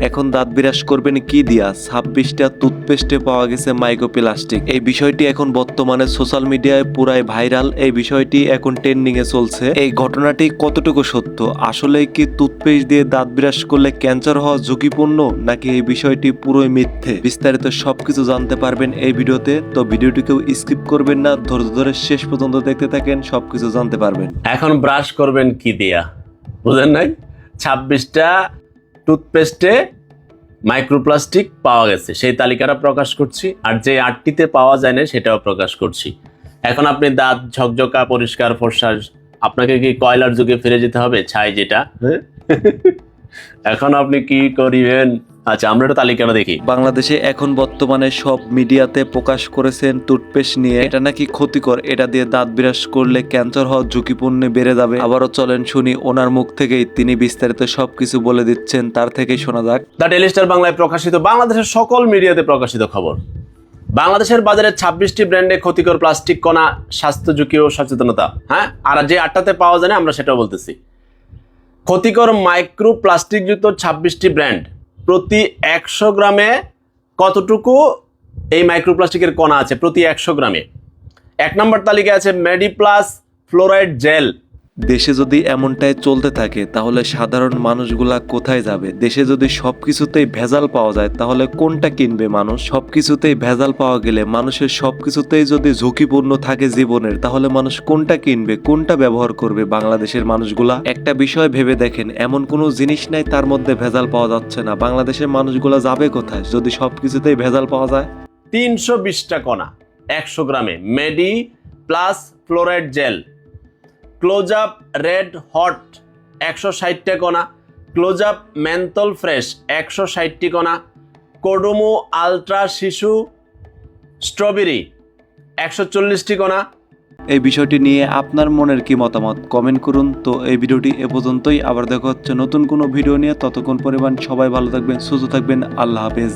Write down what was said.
এখন দাঁত বিরাস করবেন কি দিয়া? 26টা টুথপেস্টে পাওয়া গেছে মাইক্রোপ্লাস্টিক। এই বিষয়টি এখন বর্তমানে সোশ্যাল মিডিয়ায় পুরাই ভাইরাল। এই বিষয়টি এখন ট্রেন্ডিং এ চলছে। এই ঘটনাটি কতটুকু সত্য? আসলে কি টুথপেস্ট দিয়ে দাঁত বিরাস করলে ক্যান্সার হওয়া ঝুঁকিপূর্ণ, নাকি এই বিষয়টি পুরোই মিথ্যে? বিস্তারিত সবকিছু জানতে পারবেন এই ভিডিওতে। তো ভিডিওটিকেও স্কিপ করবেন না, ধৈর্য ধরে শেষ পর্যন্ত দেখতে থাকেন, সবকিছু জানতে পারবেন। এখন ব্রাশ করবেন কি দিয়া? বুঝেন নাই? 26টা টুথপেস্টে মাইক্রোপ্লাস্টিক পাওয়া গেছে, সেই তালিকাটা প্রকাশ করছি। আর যে 8টিতে পাওয়া যায় না সেটাও প্রকাশ করছি। এখন আপনি দাঁত ঝকঝকা পরিষ্কার ফর্সা, আপনাকে কি কয়লার যুগে ফিরে যেতে হবে? ছাই যেটা, এখন আপনি কি করিবেন? আচ্ছা, আমরা একটা তালিকাটা দেখি। বাংলাদেশে এখন বর্তমানে সব মিডিয়াতে প্রকাশ করেছেন টুথপেস্ট নিয়ে। এটা নাকি ক্ষতিকর, এটা দিয়ে দাঁত বিরাস করলে ক্যান্সার হওয়ার ঝুঁকিপূর্ণ বেড়ে যাবে। আবারও চলেন শুনি ওনার মুখ থেকেই, তিনি বিস্তারিত সবকিছু বলে দিচ্ছেন, তার থেকেই শোনা যাক। দ্য ডেইলি স্টার বাংলায় প্রকাশিত, বাংলাদেশের সকল মিডিয়াতে প্রকাশিত খবর। বাংলাদেশের বাজারে 26টি ব্র্যান্ডে ক্ষতিকর প্লাস্টিক কণা, স্বাস্থ্য ঝুঁকি ও সচেতনতা। হ্যাঁ, আর যে 8টাতে পাওয়া যায় না আমরা সেটাও বলতেছি। ক্ষতিকর মাইক্রো প্লাস্টিকযুক্ত 26টি ব্র্যান্ড। প্রতি 100 গ্রামে কতটুকু এই মাইক্রোপ্লাস্টিকের কণা আছে? প্রতি 100 গ্রামে 1 নম্বর তালিকায় আছে মেডিপ্লাস ফ্লোরাইড জেল। দেশে যদি এমনটাই চলতে থাকে তাহলে সাধারণ মানুষগুলা কোথায় যাবে? দেশে যদি সবকিছুতেই ভেজাল পাওয়া যায় তাহলে কোনটা কিনবে মানুষ? সবকিছুতেই ভেজাল পাওয়া গেলে, মানুষের সবকিছুতেই যদি ঝুঁকিপূর্ণ থাকে জীবনের, তাহলে মানুষ কোনটা কিনবে, কোনটা ব্যবহার করবে? বাংলাদেশের মানুষগুলা একটা বিষয় ভেবে দেখেন, এমন কোনো জিনিস নাই তার মধ্যে ভেজাল পাওয়া যাচ্ছে না। বাংলাদেশের মানুষগুলা যাবে কোথায় যদি সবকিছুতেই ভেজাল পাওয়া যায়? 320টা কণা 100 গ্রামে। Medi Plus fluoride gel. Close Up red hot 160টা কণা। ক্লোজ আপ মেন্থল ফ্রেশ 160টি কণা। কোডোমো আলট্রা শিশু স্ট্রবেরি 140টি কণা। এই বিষয়টি নিয়ে আপনার মনের কি মতামত কমেন্ট করুন। তো এই ভিডিওটি এ পর্যন্তই, আবার দেখা হচ্ছে নতুন কোনো ভিডিও নিয়ে। ততক্ষণ পরিমাণ সবাই ভালো থাকবেন, সুস্থ থাকবেন। আল্লাহ হাফেজ।